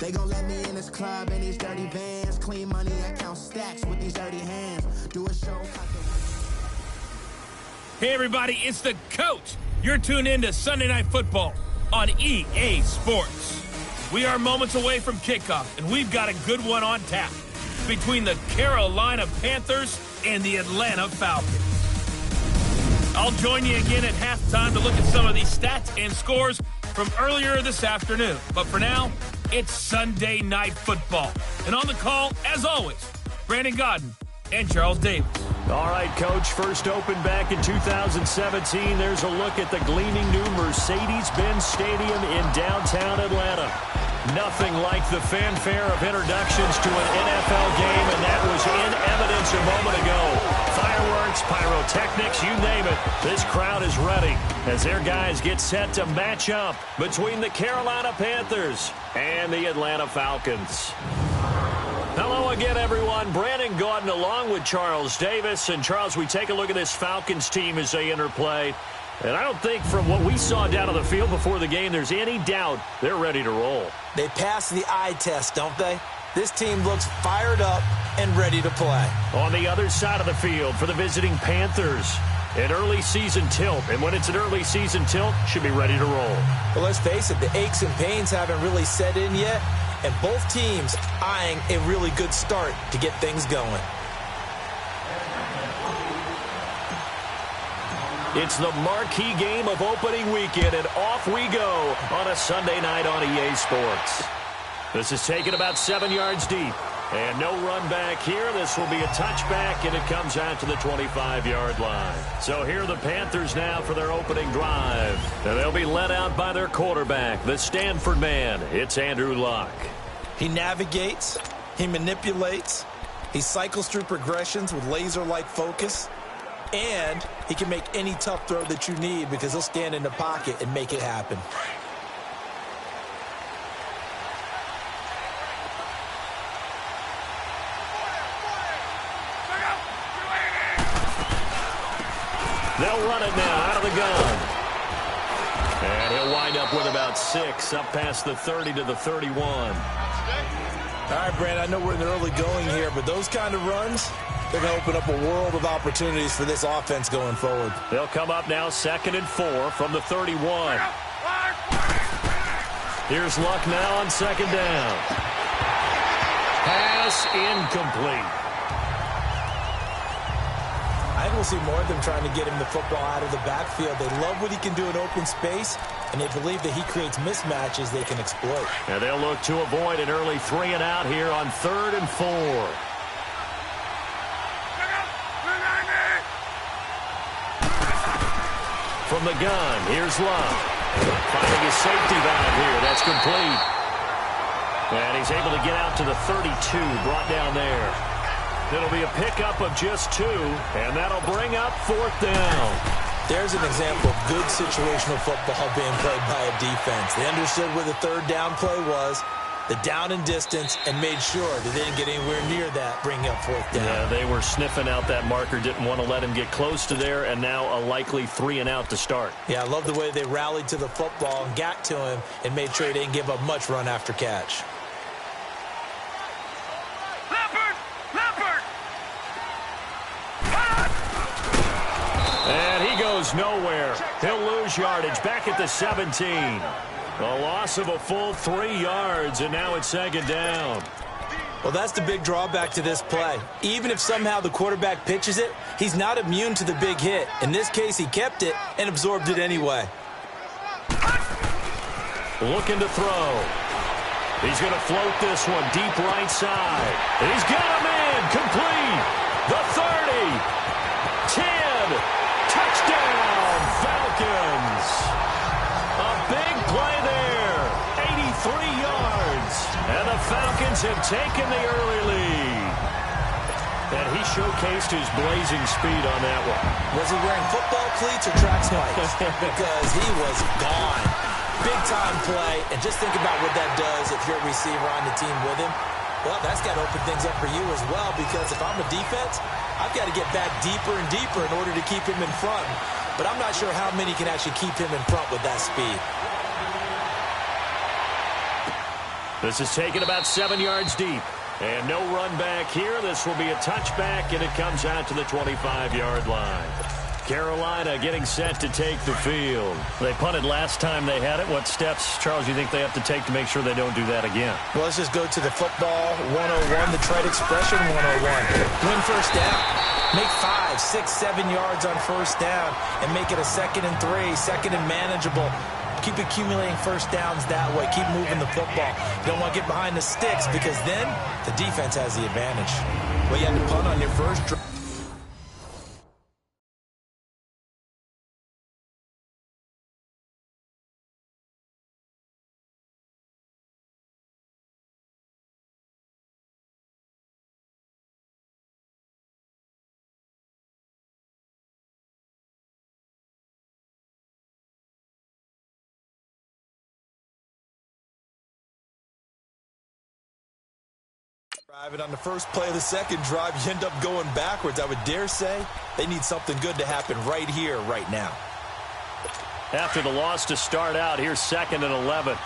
They gon' let me in this club in these dirty vans. Clean money, I count stacks with these dirty hands. Do a show. Hey, everybody, it's the coach. You're tuned in to Sunday Night Football on EA Sports. We are moments away from kickoff, and we've got a good one on tap between the Carolina Panthers and the Atlanta Falcons. I'll join you again at halftime to look at some of these stats and scores from earlier this afternoon. But for now, it's Sunday Night Football. And on the call, as always, Brandon Godden and Charles Davis. All right, Coach, first opened back in 2017. There's a look at the gleaming new Mercedes-Benz Stadium in downtown Atlanta. Nothing like the fanfare of introductions to an NFL game, and that was in evidence a moment ago. Fireworks, pyrotechnics, you name it. This crowd is ready as their guys get set to match up between the Carolina Panthers and the Atlanta Falcons. Hello again, everyone. Brandon Gaudin along with Charles Davis. And, Charles, we take a look at this Falcons team as they enter play. And I don't think from what we saw down on the field before the game there's any doubt they're ready to roll. They pass the eye test, don't they? This team looks fired up and ready to play. On the other side of the field for the visiting Panthers, an early season tilt. And when it's an early season tilt, should be ready to roll. Well, let's face it, the aches and pains haven't really set in yet. And both teams eyeing a really good start to get things going. It's the marquee game of opening weekend, and off we go on a Sunday night on EA Sports. This is taken about 7 yards deep. And no run back here. This will be a touchback, and it comes out to the 25-yard line. So here are the Panthers now for their opening drive. And they'll be led out by their quarterback, the Stanford man. It's Andrew Luck. He navigates, he manipulates, he cycles through progressions with laser-like focus, and he can make any tough throw that you need because he'll stand in the pocket and make it happen. They'll run it now out of the gun. And he'll wind up with about 6 up past the 30 to the 31. All right, Brand, I know we're in the early going here, but those kind of runs, they're going to open up a world of opportunities for this offense going forward. They'll come up now 2nd and 4 from the 31. Here's Luck now on 2nd down. Pass incomplete. I think we'll see more of them trying to get him the football out of the backfield. They love what he can do in open space, and they believe that he creates mismatches they can exploit. And they'll look to avoid an early 3 and out here on 3rd and 4. From the gun, here's Love. Finding his safety valve here. That's complete. And he's able to get out to the 32, brought down there. It'll be a pickup of just 2, and that'll bring up 4th down. There's an example of good situational football being played by a defense. They understood where the 3rd down play was, the down and distance, and made sure that they didn't get anywhere near that, bringing up 4th down. Yeah, they were sniffing out that marker, didn't want to let him get close to there, and now a likely 3 and out to start. Yeah, I love the way they rallied to the football and got to him and made sure he didn't give up much run after catch. And he goes nowhere. He'll lose yardage back at the 17. A loss of a full 3 yards, and now it's 2nd down. Well, that's the big drawback to this play. Even if somehow the quarterback pitches it, he's not immune to the big hit. In this case, he kept it and absorbed it anyway. Looking to throw. He's going to float this one deep right side. He's got a man complete. The 30. 10. Touchdown, Falcons. A big play there. 83 yards. And the Falcons have taken the early lead. And he showcased his blazing speed on that one. Was he wearing football cleats or track spikes? Because he was gone. Big-time play. And just think about what that does if you're a receiver on the team with him. Well, that's got to open things up for you as well, because if I'm a defense, I've got to get back deeper and deeper in order to keep him in front. But I'm not sure how many can actually keep him in front with that speed. This is taken about 7 yards deep. And no run back here. This will be a touchback, and it comes out to the 25-yard line. Carolina getting set to take the field. They punted last time they had it. What steps, Charles, you think they have to take to make sure they don't do that again? Well, let's just go to the football 101, the trade expression 101. Win first down. Make 5, 6, 7 yards on first down and make it a 2nd and 3, second and manageable. Keep accumulating first downs that way. Keep moving the football. You don't want to get behind the sticks because then the defense has the advantage. Well, you had to punt on your first drive. And on the first play of the second drive, you end up going backwards. I would dare say they need something good to happen right here, right now. After the loss to start out, here's 2nd and 11.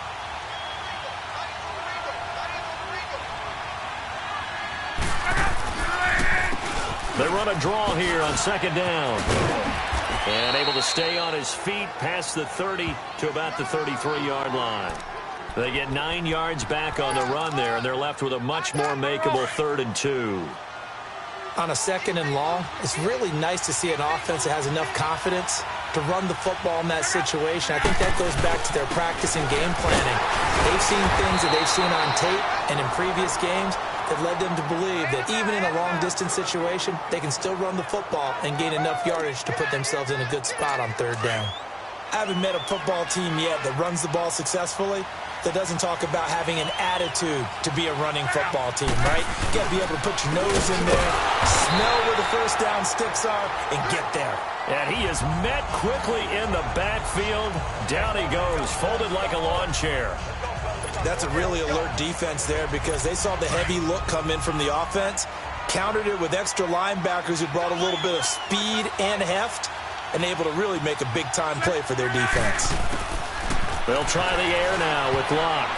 They run a draw here on 2nd down. And able to stay on his feet past the 30 to about the 33-yard line. They get 9 yards back on the run there, and they're left with a much more makeable 3rd and 2. On a 2nd and long, it's really nice to see an offense that has enough confidence to run the football in that situation. I think that goes back to their practice and game planning. They've seen things that they've seen on tape and in previous games that led them to believe that even in a long-distance situation, they can still run the football and gain enough yardage to put themselves in a good spot on 3rd down. I haven't met a football team yet that runs the ball successfully that doesn't talk about having an attitude to be a running football team, right? You got to be able to put your nose in there, smell where the first down sticks are, and get there. And he is met quickly in the backfield. Down he goes, folded like a lawn chair. That's a really alert defense there because they saw the heavy look come in from the offense, countered it with extra linebackers who brought a little bit of speed and heft, and able to really make a big-time play for their defense. They'll try the air now with Locke.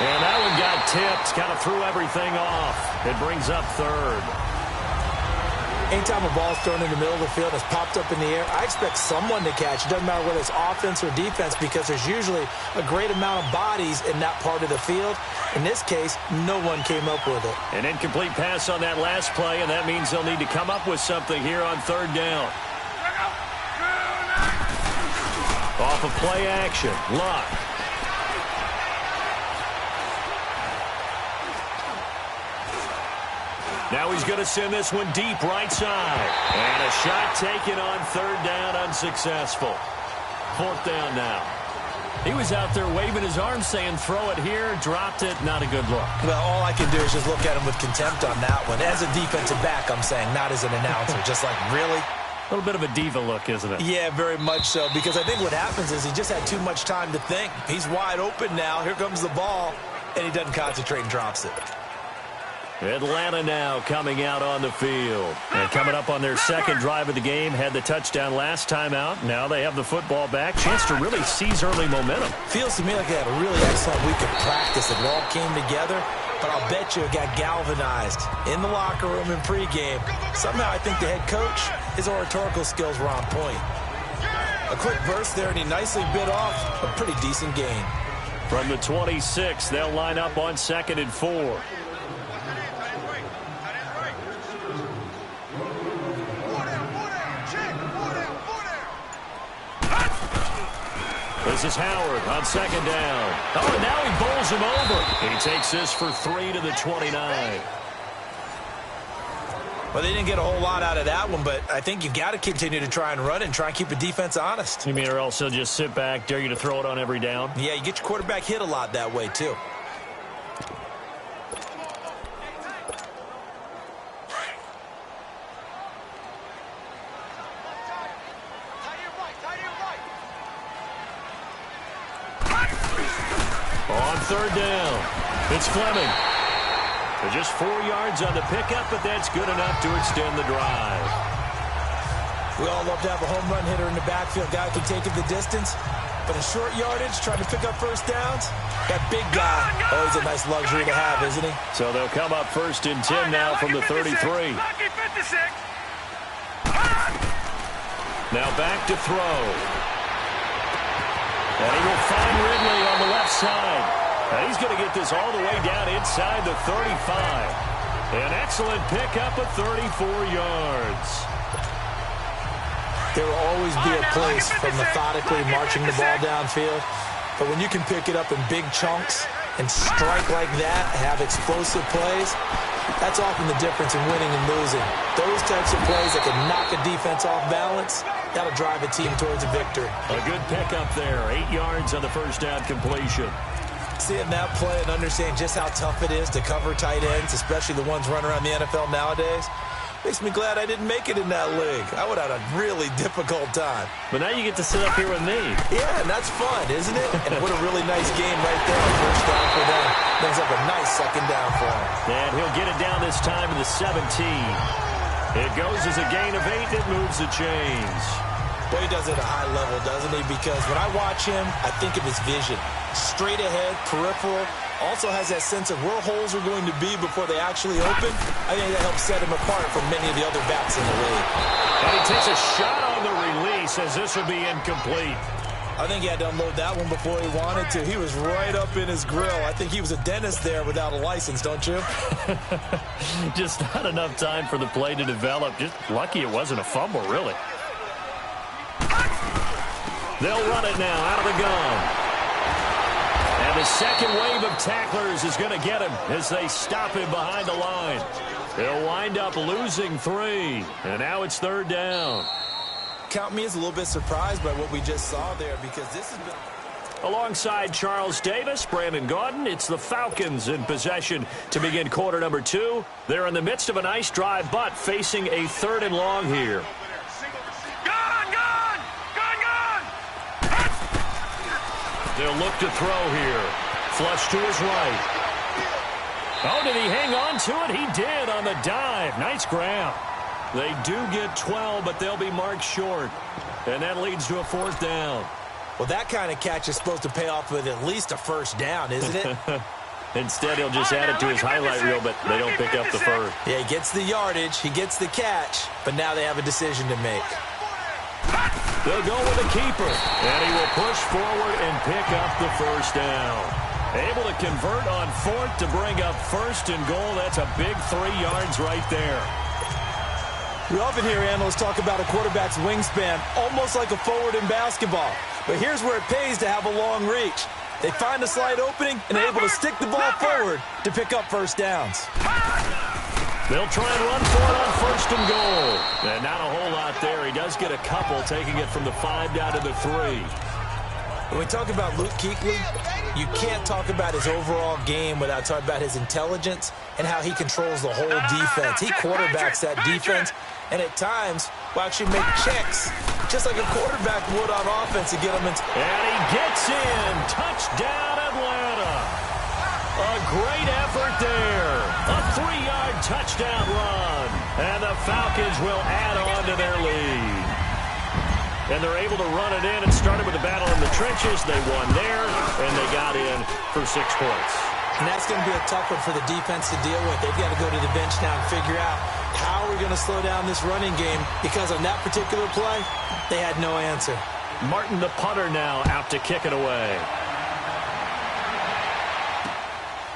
And that one got tipped, kind of threw everything off. It brings up 3rd. Anytime a ball's thrown in the middle of the field, it's popped up in the air, I expect someone to catch. It doesn't matter whether it's offense or defense because there's usually a great amount of bodies in that part of the field. In this case, no one came up with it. An incomplete pass on that last play, and that means they'll need to come up with something here on 3rd down. Off of play action, Locke. Now he's going to send this one deep right side. And a shot taken on 3rd down, unsuccessful. 4th down now. He was out there waving his arms saying throw it here, dropped it, not a good look. Well, all I can do is just look at him with contempt on that one. As a defensive back, I'm saying, not as an announcer. Just like, really? A little bit of a diva look, isn't it? Yeah, very much so, because I think what happens is he just had too much time to think. He's wide open now. Here comes the ball, and he doesn't concentrate and drops it. Atlanta now coming out on the field. And coming up on their 2nd drive of the game, had the touchdown last time out. Now they have the football back. Chance to really seize early momentum. Feels to me like they had a really excellent week of practice. It all came together. But I'll bet you it got galvanized in the locker room in pregame. Somehow I think the head coach, his oratorical skills were on point. A quick burst there, and he nicely bit off a pretty decent gain. From the 26, they'll line up on 2nd and 4. This is Howard on 2nd down. Oh, and now he bowls him over. He takes this for 3 to the 29. Well, they didn't get a whole lot out of that one, but I think you've got to continue to try and run and try and keep the defense honest. You mean or else he'll just sit back, dare you to throw it on every down? Yeah, you get your quarterback hit a lot that way, too. On 3rd down, it's Fleming. They're just 4 yards on the pickup, but that's good enough to extend the drive. We all love to have a home run hitter in the backfield. Guy who can take it the distance. But in short yardage, trying to pick up first downs, that big guy, always a nice luxury to have, isn't he? So they'll come up 1st and 10 now from the 33. Now back to throw. And he will find Ridley on the left side. And he's going to get this all the way down inside the 35. An excellent pickup of 34 yards. There will always be a place for methodically marching the ball downfield. But when you can pick it up in big chunks and strike like that, have explosive plays, that's often the difference in winning and losing. Those types of plays that can knock a defense off balance, that'll drive a team towards a victory. A good pickup there. 8 yards on the first down completion. Seeing that play and understanding just how tough it is to cover tight ends, especially the ones running around the NFL nowadays, makes me glad I didn't make it in that league. I would have had a really difficult time. But now you get to sit up here with me. Yeah, and that's fun, isn't it? And what a really nice game right there on first down for them. Brings up a nice second down for him. And he'll get it down this time to the 17. It goes as a gain of 8. It moves the chains. Boy, he does it at a high level, doesn't he? Because when I watch him, I think of his vision. Straight ahead, peripheral. Also has that sense of where holes are going to be before they actually open. I think that helps set him apart from many of the other backs in the league. And he takes a shot on the release as this will be incomplete. I think he had to unload that one before he wanted to. He was right up in his grill. I think he was a dentist there without a license, don't you? Just not enough time for the play to develop. Just lucky it wasn't a fumble, really. They'll run it now out of the gun. And the second wave of tacklers is going to get him as they stop him behind the line. They'll wind up losing 3. And now it's 3rd down. Count me as a little bit surprised by what we just saw there because this has been... Alongside Charles Davis, Brandon Gaudin, it's the Falcons in possession to begin quarter number 2. They're in the midst of a nice drive, but facing a 3rd and long here. They'll look to throw here. Flush to his right. Oh, did he hang on to it? He did on the dive. Nice grab. They do get 12, but they'll be marked short. And that leads to a 4th down. Well, that kind of catch is supposed to pay off with at least a first down, isn't it? Instead, he'll just add it to his highlight reel, but they don't pick up the first. Yeah, he gets the yardage, he gets the catch, but now they have a decision to make. They'll go with the keeper, and he will push forward and pick up the first down. Able to convert on 4th to bring up 1st and goal. That's a big 3 yards right there. We often hear analysts talk about a quarterback's wingspan, almost like a forward in basketball. But here's where it pays to have a long reach. They find a slight opening and are able to stick the ball forward to pick up first downs. They'll try and run for it on 1st and goal. And not a whole lot there. He does get a couple, taking it from the 5 down to the 3. When we talk about Luke Kuechly, you can't talk about his overall game without talking about his intelligence and how he controls the whole defense. He quarterbacks that defense, and at times will actually make checks, just like a quarterback would on offense to get them into. And he gets in. Touchdown, Atlanta. A great effort there. A 3-yard touchdown run. And the Falcons will add on to their lead. And they're able to run it in. It started with a battle in the trenches. They won there, and they got in for 6 points. And that's going to be a tough one for the defense to deal with. They've got to go to the bench now and figure out how we're going to slow down this running game, because on that particular play, they had no answer. Martin, the punter, now out to kick it away.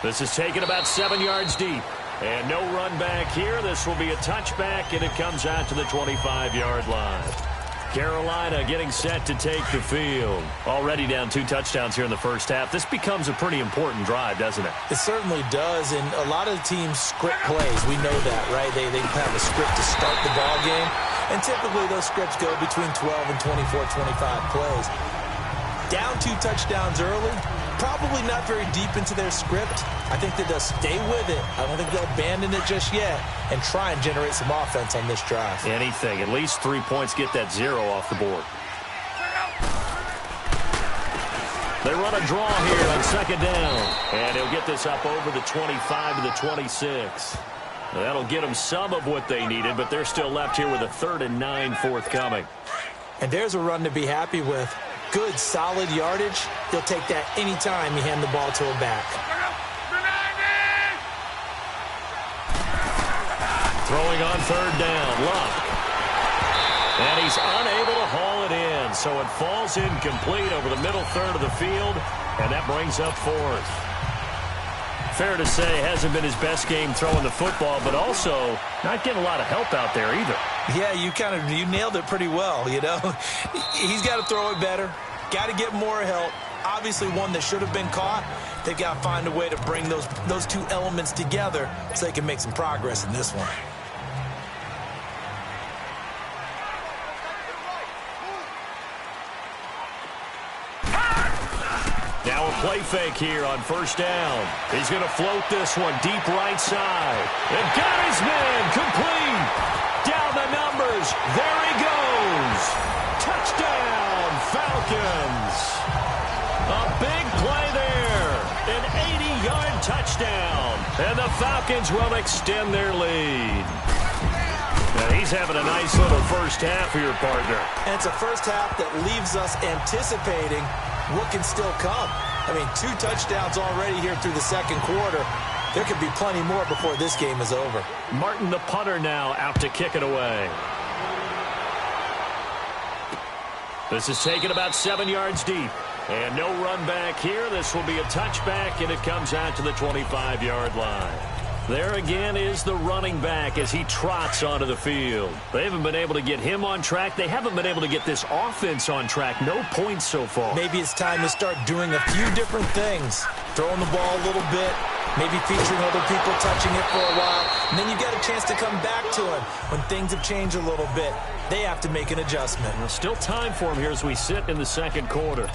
This is taken about 7 yards deep. And no run back here. This will be a touchback, and it comes out to the 25-yard line. Carolina getting set to take the field. Already down 2 touchdowns here in the first half. This becomes a pretty important drive, doesn't it? It certainly does, and a lot of teams script plays. We know that, right? They have a script to start the ball game, and typically those scripts go between 12 and 24, 25 plays. Down 2 touchdowns early, probably not very deep into their script. I think that they'll stay with it. I don't think they'll abandon it just yet and try and generate some offense on this drive. Anything. At least 3 points, get that 0 off the board. They run a draw here on 2nd down. And he'll get this up over the 25 to the 26. That'll get them some of what they needed, but they're still left here with a 3rd and 9 forthcoming. And there's a run to be happy with. Good, solid yardage. He'll take that anytime you hand the ball to a back. Throwing on 3rd down, Luck. And he's unable to haul it in, so it falls incomplete over the middle third of the field, and that brings up 4th. Fair to say, hasn't been his best game throwing the football, but also not getting a lot of help out there either. Yeah, you nailed it pretty well, you know. He's got to throw it better, got to get more help. Obviously one that should have been caught. They've got to find a way to bring those two elements together so they can make some progress in this one. Now a play fake here on 1st down. He's going to float this one deep right side. And got his man complete. Down the numbers. There he goes. Touchdown, Falcons. A big play there. An 80-yard touchdown. And the Falcons will extend their lead. Now he's having a nice little first half here, partner. And it's a first half that leaves us anticipating what can still come. I mean, 2 touchdowns already here through the second quarter. There could be plenty more before this game is over. Martin, the punter, now out to kick it away. This is taken about 7 yards deep. And no run back here. This will be a touchback, and it comes out to the 25-yard line. There again is the running back as he trots onto the field. They haven't been able to get him on track. They haven't been able to get this offense on track. No points so far. Maybe it's time to start doing a few different things. Throwing the ball a little bit, maybe featuring other people touching it for a while, and then you get a chance to come back to him when things have changed a little bit. They have to make an adjustment. Well, still time for him here as we sit in the second quarter.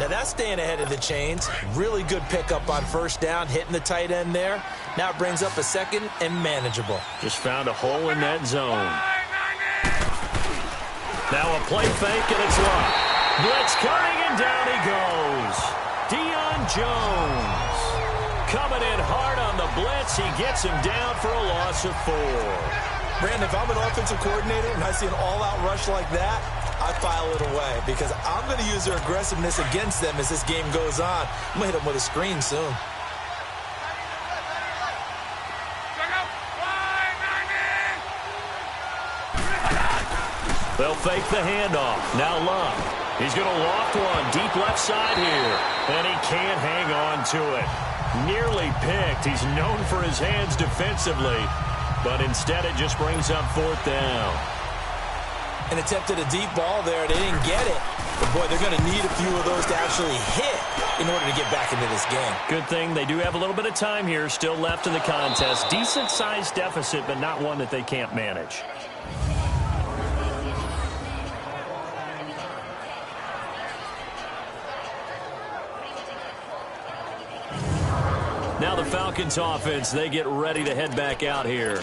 Now that's staying ahead of the chains. Really good pickup on 1st down, hitting the tight end there. Now it brings up a 2nd and manageable. Just found a hole in that zone. Now a play fake, and it's Luck. Blitz coming, and down he goes. Deion Jones coming in hard on the blitz. He gets him down for a loss of 4. Brandon, if I'm an offensive coordinator and I see an all-out rush like that, I file it away because I'm going to use their aggressiveness against them as this game goes on. I'm going to hit them with a screen soon. They'll fake the handoff. Now Luck. He's going to loft one deep left side here. And he can't hang on to it. Nearly picked. He's known for his hands defensively. But instead it just brings up 4th down. And attempted a deep ball there. They didn't get it. But, boy, they're going to need a few of those to actually hit in order to get back into this game. Good thing they do have a little bit of time here still left in the contest. Decent-sized deficit, but not one that they can't manage. Now the Falcons offense, they get ready to head back out here.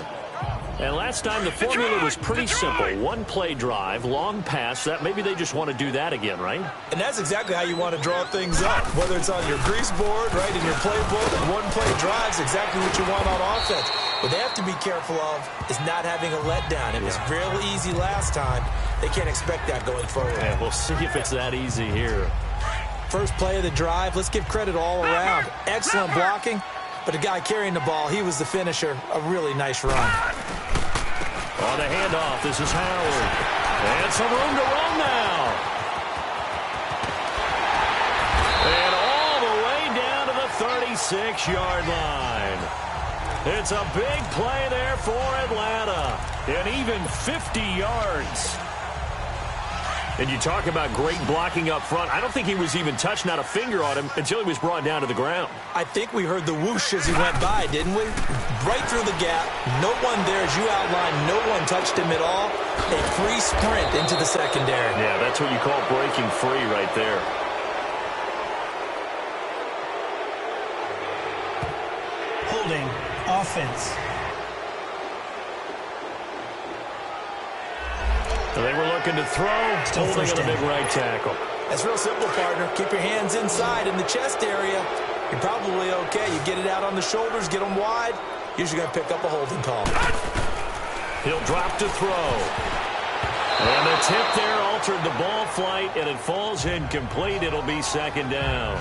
And last time the formula was pretty simple. One play drive, long pass. That maybe they just want to do that again, right? And that's exactly how you want to draw things up. Whether it's on your grease board, right, in your playbook, one play drive is exactly what you want on offense. What they have to be careful of is not having a letdown. It was real easy last time. They can't expect that going forward. Yeah, we'll see if it's that easy here. First play of the drive, let's give credit all around. Excellent blocking, but the guy carrying the ball, he was the finisher. A really nice run. On the handoff, this is Howard. And some room to run now. And all the way down to the 36-yard line. It's a big play there for Atlanta. And even 50 yards. And you talk about great blocking up front. I don't think he was even touched, not a finger on him, until he was brought down to the ground. I think we heard the whoosh as he went by, didn't we? Right through the gap. No one there, as you outlined. No one touched him at all. A free sprint into the secondary. Yeah, that's what you call breaking free right there. Holding offense. They were looking to throw, holding on a big right tackle. That's real simple, partner. Keep your hands inside in the chest area. You're probably okay. You get it out on the shoulders, get them wide. usually going to pick up a holding call. He'll drop to throw. And the tip there altered the ball flight, and it falls incomplete. It'll be second down.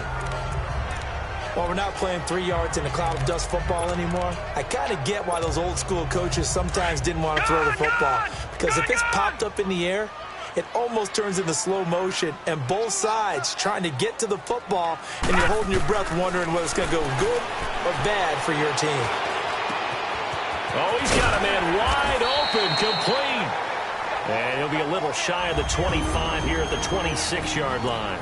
Well, we're not playing 3 yards in a cloud of dust football anymore. I kind of get why those old school coaches sometimes didn't want to throw the football. Because if it's popped up in the air, it almost turns into slow motion, and both sides trying to get to the football, and you're holding your breath wondering whether it's going to go good or bad for your team. Oh, he's got a man wide open, complete. And he'll be a little shy of the 25 here at the 26-yard line.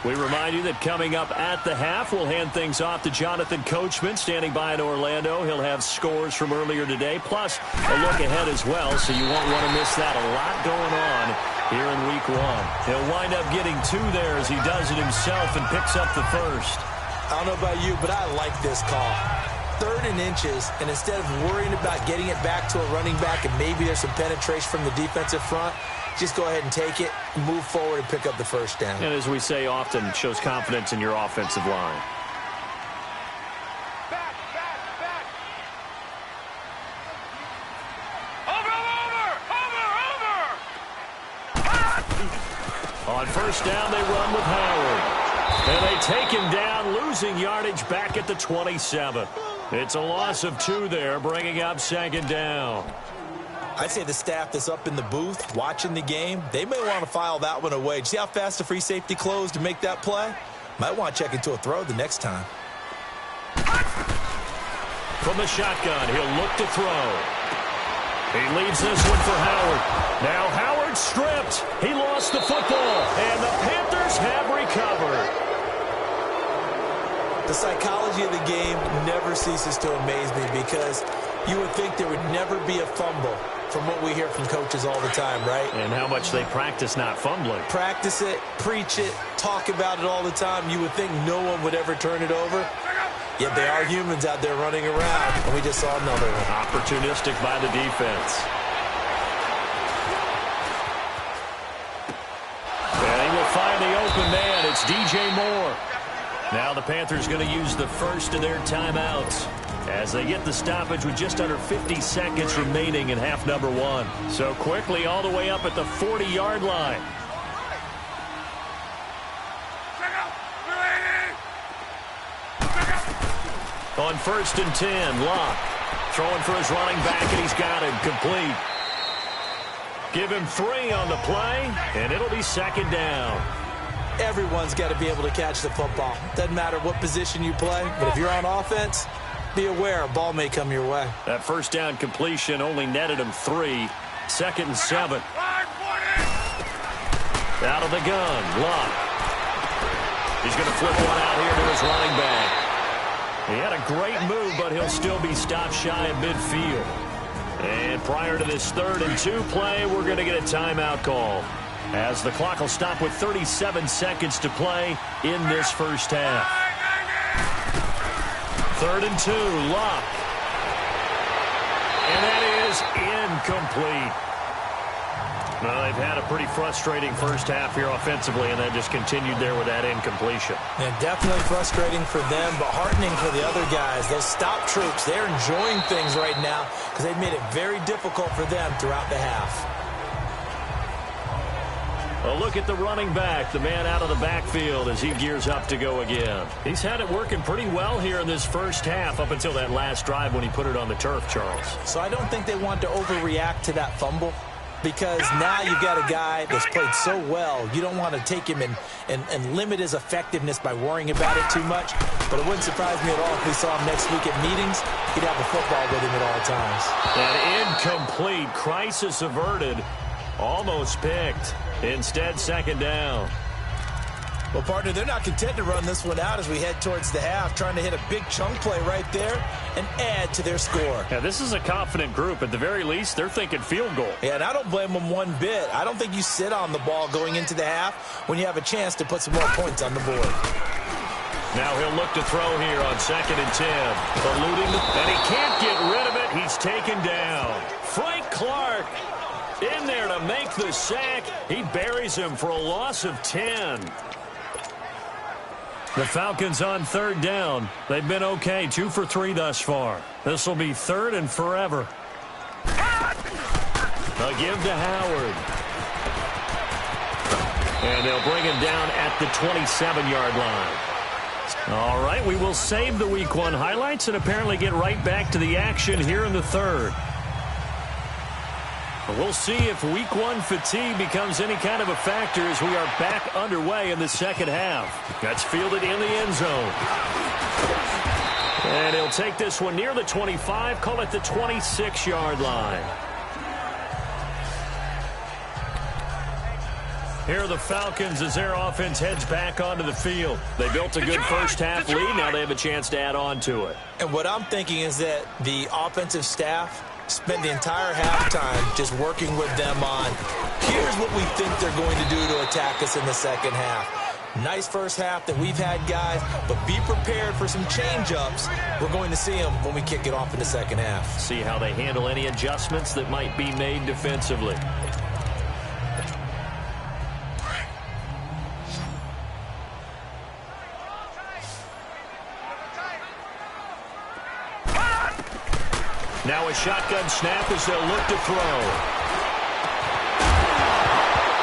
We remind you that coming up at the half, we'll hand things off to Jonathan Coachman, standing by in Orlando. He'll have scores from earlier today, plus a look ahead as well, so you won't want to miss that. A lot going on here in Week 1. He'll wind up getting 2 there as he does it himself and picks up the first. I don't know about you, but I like this call. 3rd and inches, and instead of worrying about getting it back to a running back and maybe there's some penetration from the defensive front, just go ahead and take it, move forward, and pick up the first down. And as we say often, it shows confidence in your offensive line. Back. Over. On first down, they run with Howard. And they take him down, losing yardage back at the 27. It's a loss of 2 there, bringing up second down. I'd say the staff that's up in the booth watching the game, they may want to file that one away. Did you see how fast the free safety closed to make that play? Might want to check into a throw the next time. From the shotgun, he'll look to throw. He leaves this one for Howard. Now Howard stripped. He lost the football, and the Panthers have recovered. The psychology of the game never ceases to amaze me because you would think there would never be a fumble from what we hear from coaches all the time, right? And how much they practice not fumbling. Practice it, preach it, talk about it all the time. You would think no one would ever turn it over. Yet they are humans out there running around, and we just saw another one. Opportunistic by the defense. And he will find the open man. It's DJ Moore. Now the Panthers going to use the first of their timeouts as they get the stoppage with just under 50 seconds remaining in half number 1. So quickly all the way up at the 40-yard line. On first and 10, Locke throwing for his running back, and he's got him complete. Give him 3 on the play, and it'll be second down. Everyone's got to be able to catch the football. Doesn't matter what position you play, but if you're on offense, be aware a ball may come your way. That first down completion only netted him 3. Second and 7. Out of the gun, Locke. He's going to flip one out here to his running back. He had a great move, but he'll still be stopped shy of midfield. And prior to this 3rd and 2 play, we're going to get a timeout call, as the clock will stop with 37 seconds to play in this first half. 3rd and 2, Locke. And that is incomplete. Well, they've had a pretty frustrating first half here offensively, and that just continued there with that incompletion. And definitely frustrating for them, but heartening for the other guys. Those stop troops, they're enjoying things right now because they've made it very difficult for them throughout the half. A look at the running back, the man out of the backfield as he gears up to go again. He's had it working pretty well here in this first half up until that last drive when he put it on the turf, Charles. So I don't think they want to overreact to that fumble, because now you've got a guy that's played so well. You don't want to take him and limit his effectiveness by worrying about it too much. But it wouldn't surprise me at all if we saw him next week at meetings. He'd have the football with him at all times. An incomplete, crisis averted, almost picked. Instead, second down. Well, partner, they're not content to run this one out as we head towards the half, trying to hit a big chunk play right there and add to their score. Yeah, this is a confident group. At the very least, they're thinking field goal. Yeah, and I don't blame them one bit. I don't think you sit on the ball going into the half when you have a chance to put some more points on the board. Now he'll look to throw here on 2nd and 10. Eluding, and he can't get rid of it. He's taken down. Frank Clark in there to make the sack. He buries him for a loss of 10. The Falcons on third down. They've been okay, 2 for 3 thus far. This will be third and forever. A give to Howard. And they'll bring him down at the 27-yard line. All right, we will save the Week 1 highlights and apparently get right back to the action here in the third. We'll see if Week 1 fatigue becomes any kind of a factor as we are back underway in the second half. That's fielded in the end zone. And he'll take this one near the 25, call it the 26-yard line. Here are the Falcons as their offense heads back onto the field. They built a good first-half lead. Now they have a chance to add on to it. And what I'm thinking is that the offensive staff spent the entire halftime just working with them on, here's what we think they're going to do to attack us in the second half. Nice first half that we've had, guys, but be prepared for some change-ups. We're going to see them when we kick it off in the second half. See how they handle any adjustments that might be made defensively. Now a shotgun snap as they'll look to throw.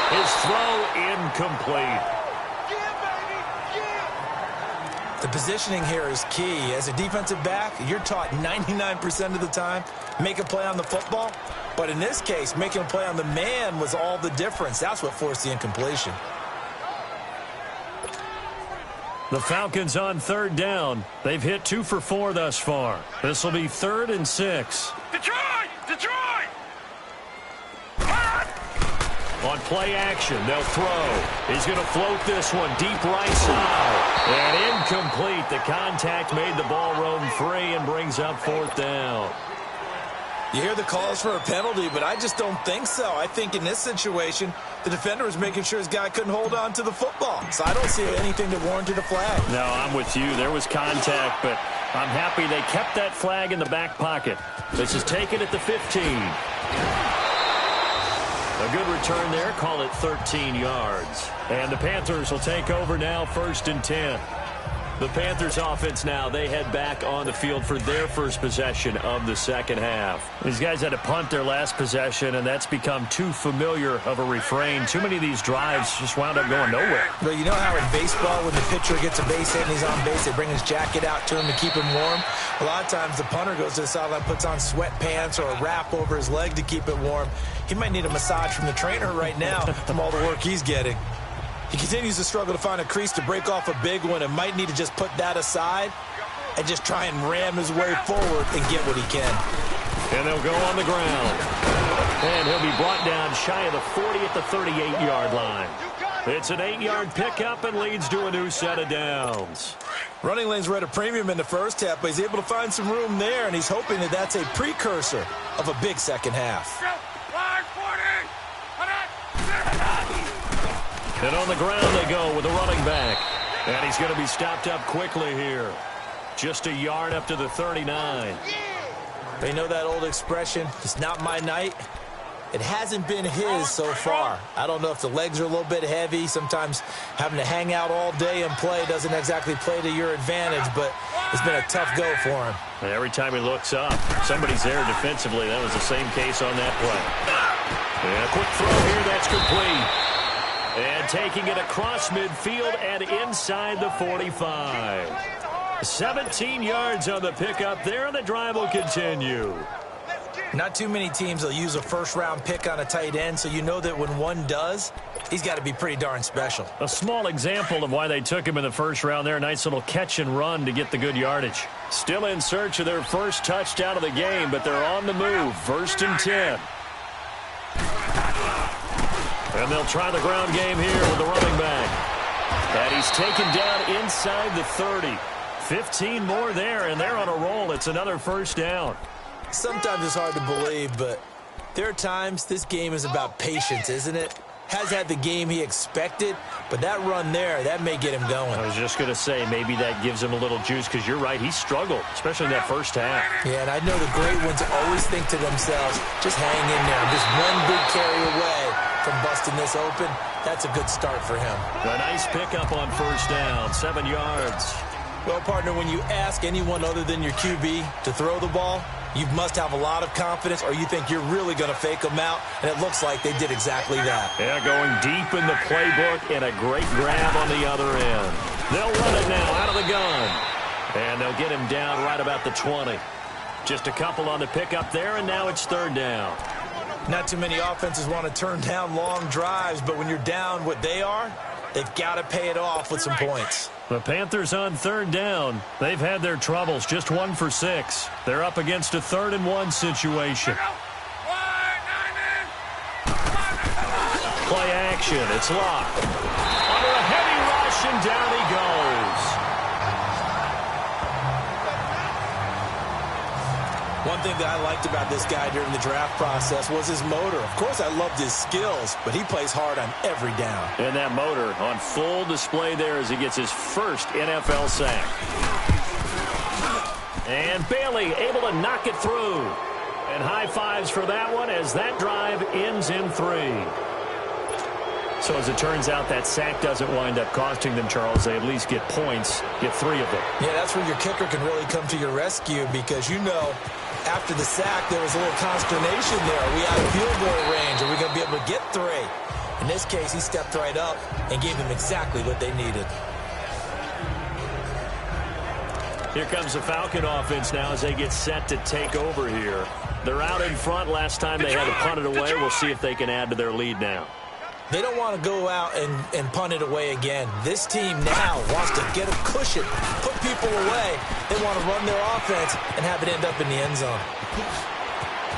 His throw incomplete. The positioning here is key. As a defensive back, you're taught 99% of the time, make a play on the football. But in this case, making a play on the man was all the difference. That's what forced the incompletion. The Falcons on third down. They've hit 2 for 4 thus far. This will be 3rd and 6. Detroit! Detroit! On play action, they'll throw. He's going to float this one deep right side. And incomplete. The contact made the ball roam free and brings up 4th down. You hear the calls for a penalty, but I just don't think so. I think in this situation, the defender was making sure his guy couldn't hold on to the football. So I don't see anything that warranted a flag. No, I'm with you. There was contact, but I'm happy they kept that flag in the back pocket. This is taken at the 15. A good return there. Call it 13 yards. And the Panthers will take over now, 1st and 10. The Panthers offense now, they head back on the field for their first possession of the second half. These guys had to punt their last possession, and that's become too familiar of a refrain. Too many of these drives just wound up going nowhere. But you know how in baseball, when the pitcher gets a base hit and he's on base, they bring his jacket out to him to keep him warm? A lot of times the punter goes to the sideline, puts on sweatpants or a wrap over his leg to keep it warm. He might need a massage from the trainer right now from all the work he's getting. He continues to struggle to find a crease to break off a big one and might need to just put that aside and just try and ram his way forward and get what he can. And they'll go on the ground. And he'll be brought down shy of the 40 at the 38-yard line. It's an 8-yard pickup and leads to a new set of downs. Running lanes were at a premium in the first half, but he's able to find some room there, and he's hoping that that's a precursor of a big second half. And on the ground they go with a running back. And he's going to be stopped up quickly here. Just a yard up to the 39. They know that old expression, it's not my night. It hasn't been his so far. I don't know if the legs are a little bit heavy. Sometimes having to hang out all day and play doesn't exactly play to your advantage, but it's been a tough go for him. And every time he looks up, somebody's there defensively. That was the same case on that play. And a quick throw here, that's complete. And taking it across midfield and inside the 45. 17 yards on the pickup there, and the drive will continue. Not too many teams will use a first-round pick on a tight end, so you know that when one does, he's got to be pretty darn special. A small example of why they took him in the first round there. A nice little catch and run to get the good yardage. Still in search of their first touchdown of the game, but they're on the move. 1st and 10. And they'll try the ground game here with the running back. And he's taken down inside the 30. 15 more there, and they're on a roll. It's another 1st down. Sometimes it's hard to believe, but there are times this game is about patience, isn't it? Has had the game he expected, but that run there, that may get him going. I was just going to say, maybe that gives him a little juice, because you're right, he struggled, especially in that first half. Yeah, and I know the great ones always think to themselves, just hang in there. Just one big carry away from busting this open. That's a good start for him. A nice pickup on first down, 7 yards. Well, partner, when you ask anyone other than your QB to throw the ball, you must have a lot of confidence, or you think you're really going to fake them out, and it looks like they did exactly that. Yeah, going deep in the playbook and a great grab on the other end. They'll run it now out of the gun, and they'll get him down right about the 20. Just a couple on the pickup there, and now it's third down. Not too many offenses want to turn down long drives, but when you're down what they are, they've got to pay it off with some points. The Panthers on third down. They've had their troubles, just 1 for 6. They're up against a 3rd and 1 situation. Play action. It's locked. Under a heavy rush, and down he goes. One thing that I liked about this guy during the draft process was his motor. Of course, I loved his skills, but he plays hard on every down. And that motor on full display there as he gets his first NFL sack. And Bailey able to knock it through. And high fives for that one as that drive ends in 3. So as it turns out, that sack doesn't wind up costing them, Charles. They at least get points, get 3 of them. Yeah, that's where your kicker can really come to your rescue because, you know, after the sack, there was a little consternation there. Are we out of field goal range? Are we going to be able to get 3? In this case, he stepped right up and gave them exactly what they needed. Here comes the Falcon offense now as they get set to take over here. They're out in front. Last time they had to punt it away. We'll see if they can add to their lead now. They don't want to go out and punt it away again. This team now wants to get a cushion, put people away. They want to run their offense and have it end up in the end zone.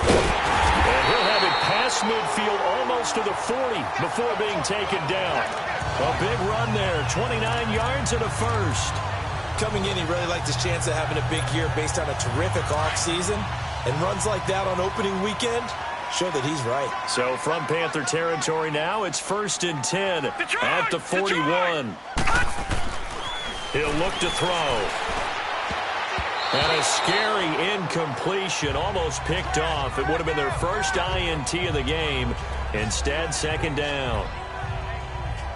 And he'll have it past midfield almost to the 40 before being taken down. A big run there, 29 yards and a first. Coming in, he really liked his chance of having a big year based on a terrific offseason. And runs like that on opening weekend show that he's right. So from Panther territory now, it's 1st and 10 at the 41. He'll look to throw. And a scary incompletion, almost picked off. It would have been their first INT of the game. Instead, 2nd down.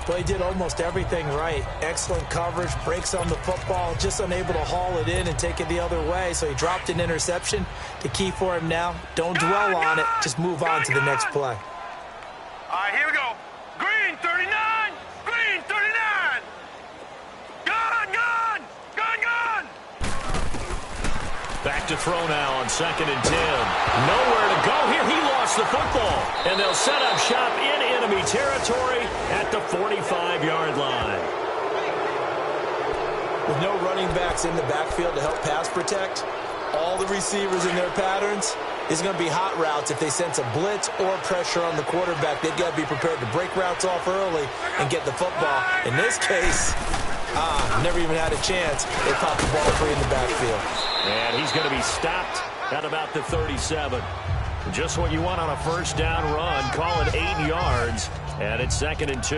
Well, he did almost everything right. Excellent coverage, breaks on the football, just unable to haul it in and take it the other way. So he dropped an interception. The key for him now, don't dwell on it. Just move on to the next play. All right, here we go. Green 39. Green 39. Gun, gun. Gun, gun. Back to throw now on 2nd and 10. Nowhere to go here. He lost the football. And they'll set up shop in enemy territory at the 45-yard line. With no running backs in the backfield to help pass protect, all the receivers in their patterns is going to be hot routes. If they sense a blitz or pressure on the quarterback, they've got to be prepared to break routes off early and get the football. In this case, never even had a chance. They popped the ball free in the backfield. And he's going to be stopped at about the 37. Just what you want on a first down run. Call it 8 yards, and it's 2nd and 2.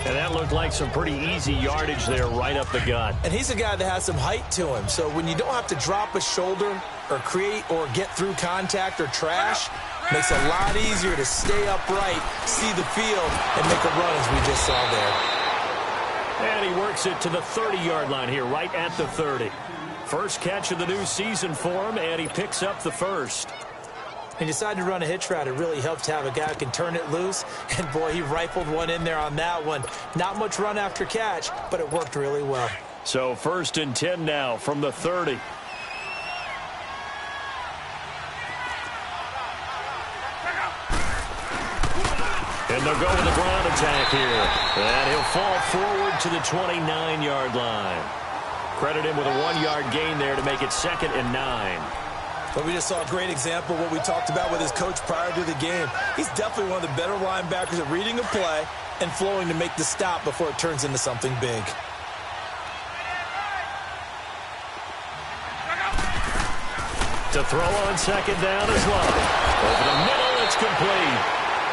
And that looked like some pretty easy yardage there right up the gut. And he's a guy that has some height to him. So when you don't have to drop a shoulder or create or get through contact or trash, makes it a lot easier to stay upright, see the field, and make a run as we just saw there. And he works it to the 30-yard line here, right at the 30. First catch of the new season for him, and he picks up the first. He decided to run a hitch route. It really helped to have a guy who can turn it loose. And, boy, he rifled one in there on that one. Not much run after catch, but it worked really well. So 1st and 10 now from the 30. And they'll go with the ground attack here. And he'll fall forward to the 29-yard line. Credit him with a 1-yard gain there to make it 2nd and 9. But we just saw a great example of what we talked about with his coach prior to the game. He's definitely one of the better linebackers at reading a play and flowing to make the stop before it turns into something big. To throw on 2nd down is Love. Over the middle, it's complete.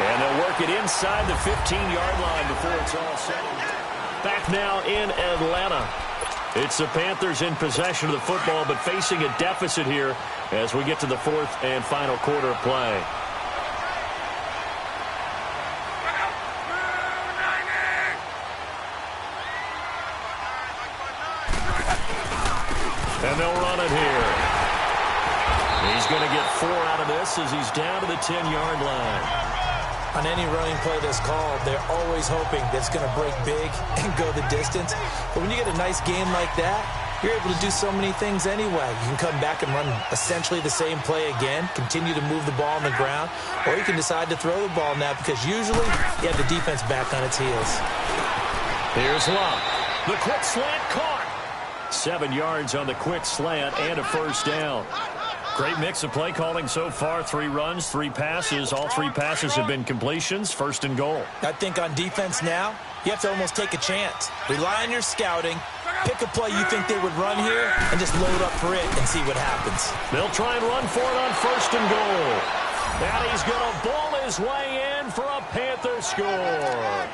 And they'll work it inside the 15-yard line before it's all set. Back now in Atlanta. It's the Panthers in possession of the football, but facing a deficit here as we get to the 4th and final quarter of play. And they'll run it here. He's going to get 4 out of this as he's down to the 10-yard line. On any running play that's called, they're always hoping that it's going to break big and go the distance. But when you get a nice game like that, you're able to do so many things anyway. You can come back and run essentially the same play again, continue to move the ball on the ground, or you can decide to throw the ball now because usually you have the defense back on its heels. Here's Love. The quick slant caught. 7 yards on the quick slant and a first down. Great mix of play calling so far. 3 runs, 3 passes. All 3 passes have been completions. First and goal. I think on defense now, you have to almost take a chance. Rely on your scouting. Pick a play you think they would run here and just load up for it and see what happens. They'll try and run for it on first and goal. And he's going to ball his way in for a Panther score.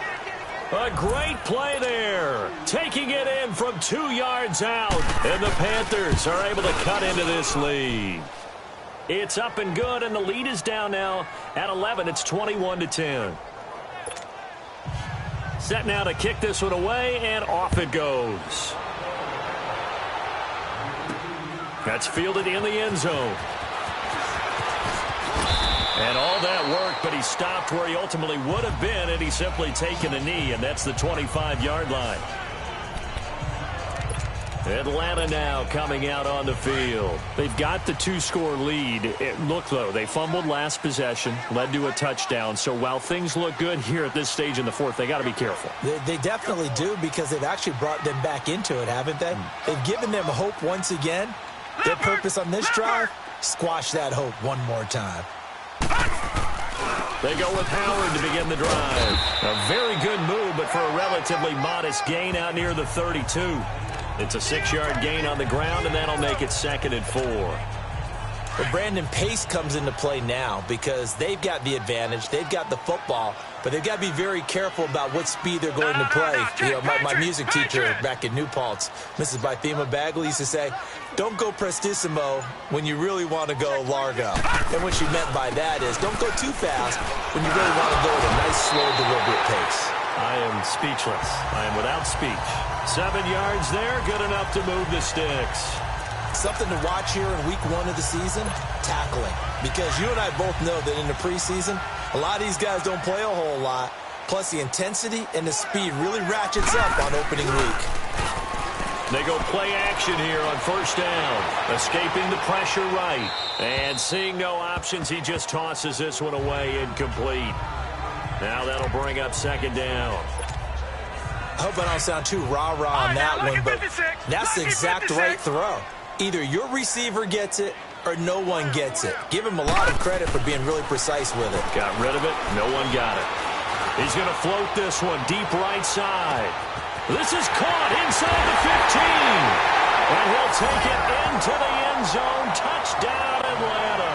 A great play there. Taking it in from 2 yards out. And the Panthers are able to cut into this lead. It's up and good, and the lead is down now at 11. It's 21-10. Set now to kick this one away, and off it goes. That's fielded in the end zone. And all that work, but he stopped where he ultimately would have been had he simply taken a knee, and that's the 25-yard line. Atlanta now coming out on the field. They've got the 2-score lead. Look, though, they fumbled last possession, led to a touchdown. So while things look good here at this stage in the fourth, they got to be careful. They definitely do because they've actually brought them back into it, haven't they? They've given them hope once again. Their purpose on this drive, squash that hope one more time. They go with Howard to begin the drive. A very good move, but for a relatively modest gain out near the 32. It's a 6-yard gain on the ground, and that'll make it 2nd and 4. Well, Brandon, pace comes into play now because they've got the advantage. They've got the football, but they've got to be very careful about what speed they're going to play. You know, my music teacher back in New Paltz, Mrs. Bythema Bagley, used to say, don't go prestissimo when you really want to go largo. And what she meant by that is don't go too fast when you really want to go at a nice, slow, deliberate pace. I am speechless. I am without speech. 7 yards there, good enough to move the sticks. Something to watch here in week 1 of the season, tackling. Because you and I both know that in the preseason, a lot of these guys don't play a whole lot. Plus the intensity and the speed really ratchets up on opening week. They go play action here on first down. Escaping the pressure right. And seeing no options, he just tosses this one away incomplete. Now that'll bring up 2nd down. I hope I don't sound too rah-rah on that one, but that's the exact right throw. Either your receiver gets it or no one gets it. Give him a lot of credit for being really precise with it. Got rid of it. No one got it. He's going to float this one deep right side. This is caught inside the 15. And he'll take it into the end zone. Touchdown, Atlanta.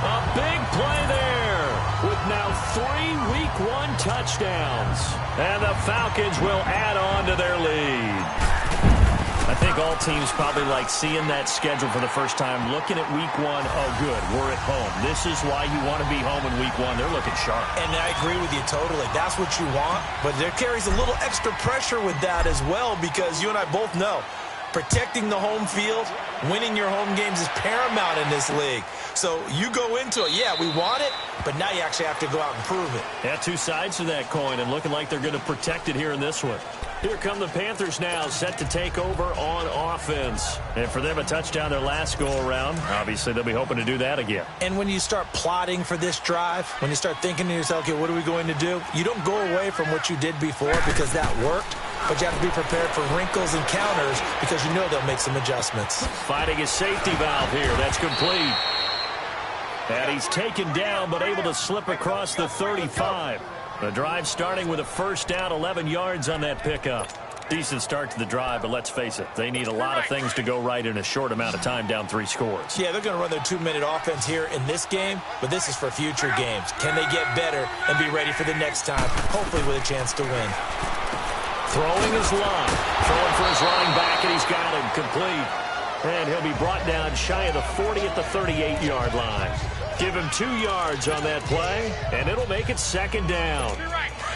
A big play there with now 3 Week 1 touchdowns. And the Falcons will add on to their lead. I think all teams probably like seeing that schedule for the first time, looking at week 1. Oh, good, we're at home. This is why you want to be home in week 1. They're looking sharp. And I agree with you totally. That's what you want. But there carries a little extra pressure with that as well because you and I both know protecting the home field, winning your home games is paramount in this league. So you go into it, yeah, we want it, but now you actually have to go out and prove it. Yeah, 2 sides to that coin and looking like they're going to protect it here in this one. Here come the Panthers now, set to take over on offense. And for them, a touchdown their last go-around. Obviously, they'll be hoping to do that again. And when you start plotting for this drive, when you start thinking to yourself, okay, what are we going to do? You don't go away from what you did before because that worked, but you have to be prepared for wrinkles and counters because you know they'll make some adjustments. Fighting a safety valve here. That's complete. And he's taken down, but able to slip across the 35. The drive starting with a first down, 11 yards on that pickup. Decent start to the drive, but let's face it, they need a lot of things to go right in a short amount of time, down 3 scores. Yeah, they're going to run their 2-minute offense here in this game, but this is for future games. Can they get better and be ready for the next time, hopefully with a chance to win? Throwing his line. Throwing for his running back, and he's got him complete. And he'll be brought down shy of the 40 at the 38-yard line. Give him 2 yards on that play, and it'll make it 2nd down.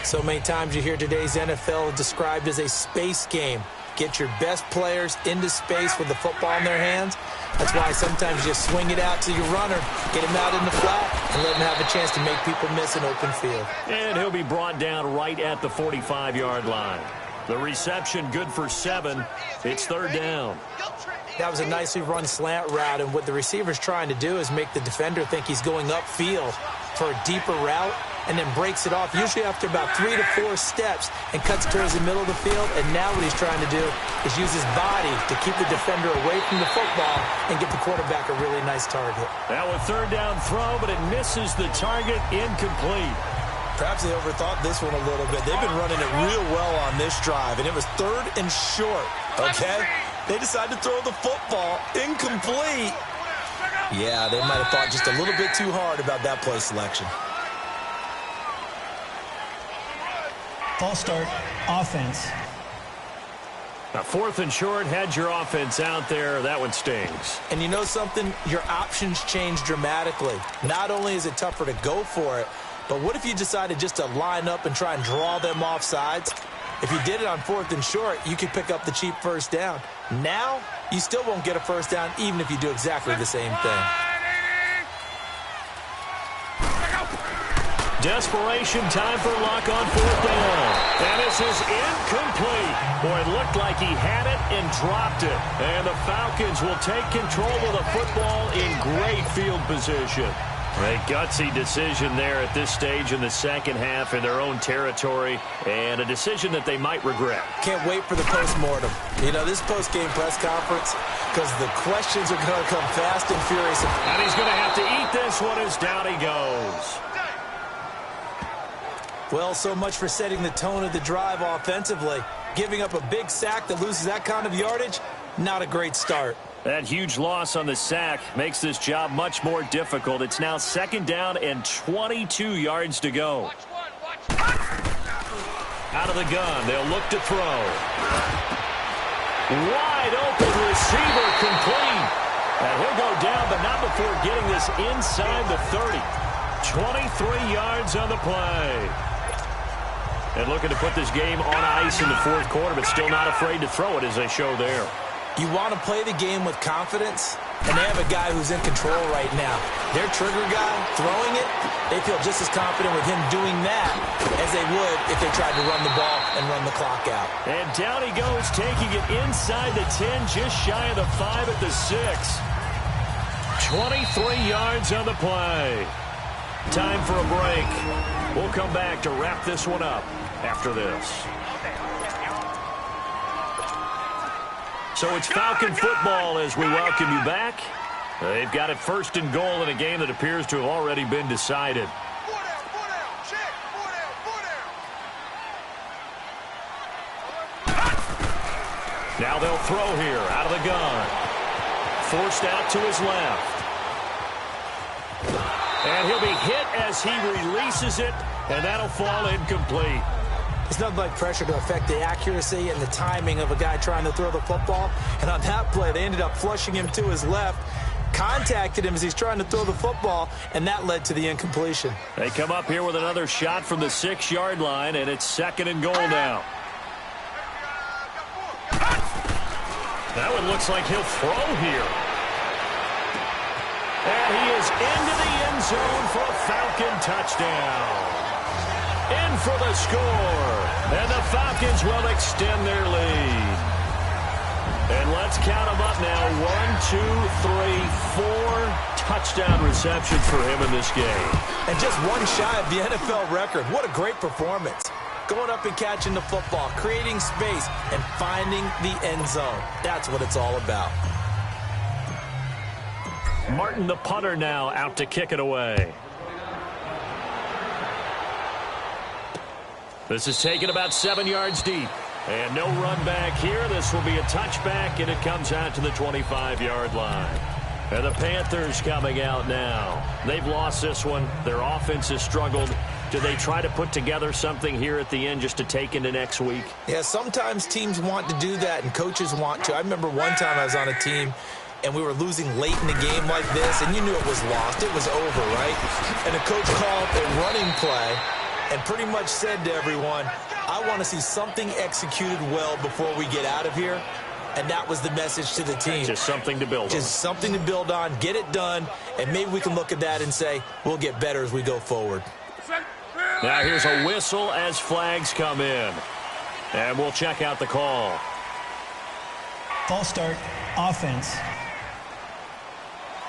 So many times you hear today's NFL described as a space game. get your best players into space with the football in their hands. That's why sometimes you just swing it out to your runner, get him out in the flat, and let him have a chance to make people miss an open field. And he'll be brought down right at the 45-yard line. The reception good for 7. It's 3rd down. That was a nicely run slant route, and what the receiver's trying to do is make the defender think he's going upfield for a deeper route, and then breaks it off, usually after about 3 to 4 steps, and cuts towards the middle of the field. And now what he's trying to do is use his body to keep the defender away from the football and get the quarterback a really nice target. Now a 3rd down throw, but it misses the target, incomplete. Perhaps they overthought this one a little bit. They've been running it real well on this drive, and it was 3rd and short, okay? They decided to throw the football incomplete. Yeah, they might have thought just a little bit too hard about that play selection. False start, offense. A 4th and short, had your offense out there. That one stings. And you know something? Your options change dramatically. Not only is it tougher to go for it, but what if you decided just to line up and try and draw them off sides? If you did it on 4th and short, you could pick up the cheap 1st down. Now, you still won't get a 1st down even if you do exactly the same thing. Desperation time for Luck on 4th down. And this is incomplete. Boy, it looked like he had it and dropped it. And the Falcons will take control of the football in great field position. A gutsy decision there at this stage in the second half in their own territory, and a decision that they might regret. Can't wait for the post-mortem. You know, this post-game press conference, because the questions are going to come fast and furious. And he's going to have to eat this one as down he goes. Well, so much for setting the tone of the drive offensively. Giving up a big sack that loses that kind of yardage, not a great start. That huge loss on the sack makes this job much more difficult. It's now 2nd down and 22 yards to go. Out of the gun, they'll look to throw. Wide open receiver complete. And he'll go down, but not before getting this inside the 30. 23 yards on the play. And looking to put this game on ice in the 4th quarter, but still not afraid to throw it as they show there. You want to play the game with confidence, and they have a guy who's in control right now. Their trigger guy, throwing it, they feel just as confident with him doing that as they would if they tried to run the ball and run the clock out. And down he goes, taking it inside the 10, just shy of the 5 at the 6. 23 yards on the play. Time for a break. We'll come back to wrap this one up after this. So it's Falcon football as we welcome you back. They've got it 1st and goal in a game that appears to have already been decided. Now they'll throw here out of the gun. Forced out to his left. And he'll be hit as he releases it, and that'll fall incomplete. It's nothing like pressure to affect the accuracy and the timing of a guy trying to throw the football. And on that play, they ended up flushing him to his left, contacted him as he's trying to throw the football, and that led to the incompletion. They come up here with another shot from the 6-yard line, and it's 2nd and goal now. That one looks like he'll throw here. And he is into the end zone for a Falcon touchdown. In for the score. And the Falcons will extend their lead. And let's count them up now. 1, 2, 3, 4 touchdown receptions for him in this game. And just one shy of the NFL record. What a great performance. Going up and catching the football, creating space, and finding the end zone. That's what it's all about. Martin, the punter, now out to kick it away. This is taken about 7 yards deep. And no run back here. This will be a touchback, and it comes out to the 25-yard line. And the Panthers coming out now. They've lost this one. Their offense has struggled. Do they try to put together something here at the end just to take into next week? Yeah, sometimes teams want to do that, and coaches want to. I remember one time I was on a team, and we were losing late in the game like this, and you knew it was lost. It was over, right? And the coach called a running play and pretty much said to everyone, I want to see something executed well before we get out of here. And that was the message to the team. Just something to build on. Just something to build on, get it done, and maybe we can look at that and say, we'll get better as we go forward. Now here's a whistle as flags come in. And we'll check out the call. False start, offense.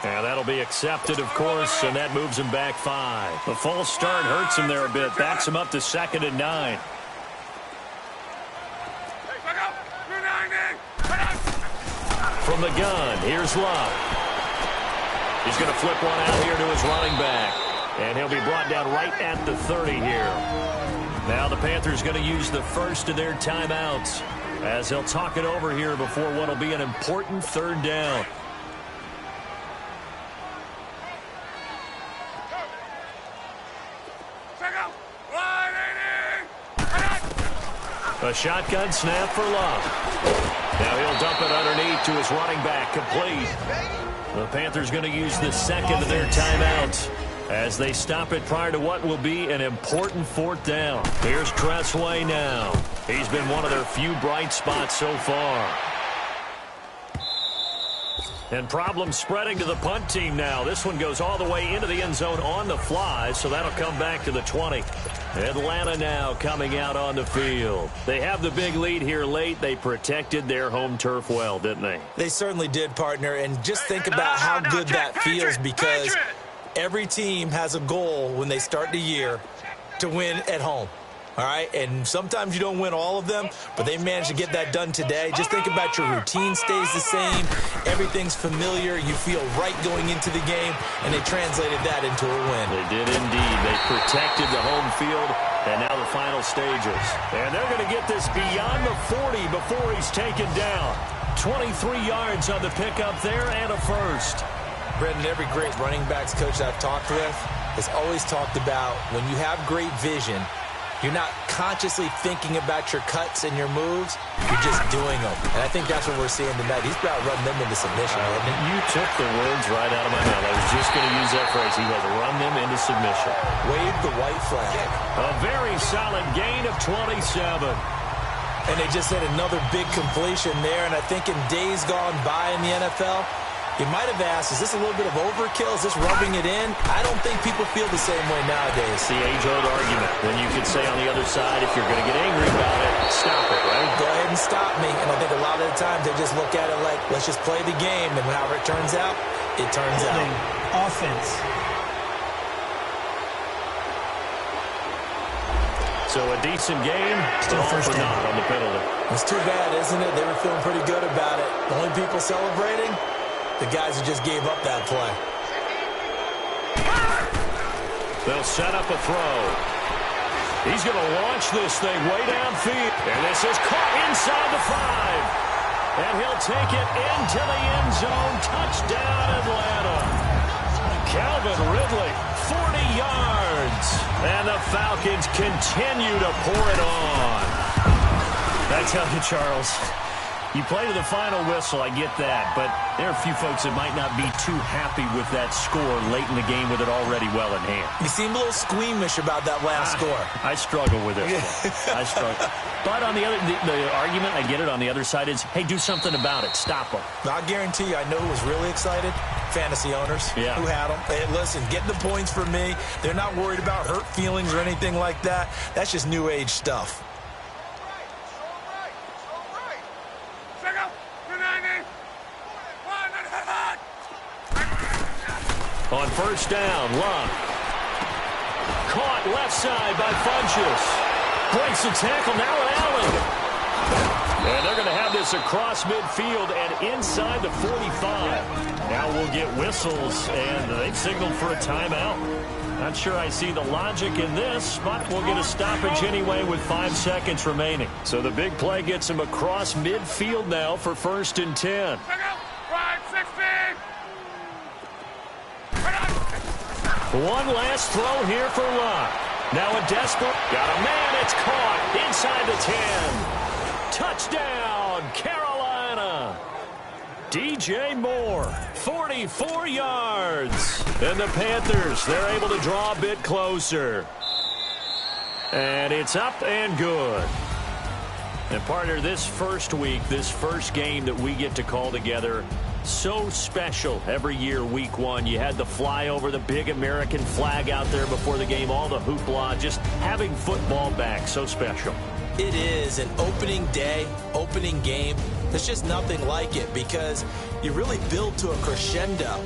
And that'll be accepted, of course, and that moves him back 5. The false start hurts him there a bit, backs him up to 2nd and 9. From the gun, here's Love. He's going to flip one out here to his running back. And he'll be brought down right at the 30 here. Now the Panthers going to use the first of their timeouts as they'll talk it over here before what will be an important 3rd down. A shotgun snap for Love. Now he'll dump it underneath to his running back, complete. The Panthers going to use the 2nd of their timeouts as they stop it prior to what will be an important 4th down. Here's Tressway now. He's been one of their few bright spots so far. And problems spreading to the punt team now. This one goes all the way into the end zone on the fly, so that'll come back to the 20. Atlanta now coming out on the field. They have the big lead here late. They protected their home turf well, didn't they? They certainly did, partner. And just think about how good that feels, because every team has a goal when they start the year to win at home. All right, and sometimes you don't win all of them, but they managed to get that done today. Just think about your routine stays the same. Everything's familiar. You feel right going into the game, and they translated that into a win. They did indeed. They protected the home field, and now the final stages. And they're going to get this beyond the 40 before he's taken down. 23 yards on the pickup there and a first. Brendan, every great running backs coach I've talked with has always talked about when you have great vision, you're not consciously thinking about your cuts and your moves. You're just doing them. And I think that's what we're seeing tonight. He's about run them into submission. You took the words right out of my mouth. I was just going to use that phrase. He has run them into submission. Wave the white flag. A very solid gain of 27. And they just had another big completion there. And I think in days gone by in the NFL, you might have asked, is this a little bit of overkill? Is this rubbing it in? I don't think people feel the same way nowadays. The age-old argument. Then you could say on the other side, if you're going to get angry about it, stop it, right? Go ahead and stop me. And I think a lot of the times they just look at it like, let's just play the game. And however it turns out, it turns out. Offense. So a decent game, still first down on the penalty. It's too bad, isn't it? They were feeling pretty good about it. The only people celebrating, the guys who just gave up that play. They'll set up a throw. He's going to launch this thing way downfield. And this is caught inside the 5. And he'll take it into the end zone. Touchdown, Atlanta. Calvin Ridley, 40 yards. And the Falcons continue to pour it on. I tell you, Charles, you play to the final whistle, I get that, but there are a few folks that might not be too happy with that score late in the game with it already well in hand. You seem a little squeamish about that last score. I struggle with it. I struggle. But on the other, the argument, I get it, on the other side is, hey, do something about it. Stop them. I guarantee you, I know who was really excited. Fantasy owners who had them. Hey, listen, get the points for me. They're not worried about hurt feelings or anything like that. That's just new age stuff. On first down, Love. Caught left side by Funchess. Breaks the tackle, now Allen. And they're going to have this across midfield and inside the 45. Now we'll get whistles, and they've signaled for a timeout. Not sure I see the logic in this, but we'll get a stoppage anyway with 5 seconds remaining. So the big play gets him across midfield now for 1st and 10. One last throw here for Locke. Now a desperate. Got a man. It's caught inside the 10. Touchdown, Carolina. DJ Moore, 44 yards. And the Panthers, they're able to draw a bit closer. And it's up and good. And partner, this first week, this first game that we get to call together, so special every year, week one. You had the flyover, the big American flag out there before the game, all the hoopla, just having football back, so special. It is an opening day, opening game. There's just nothing like it because you really build to a crescendo.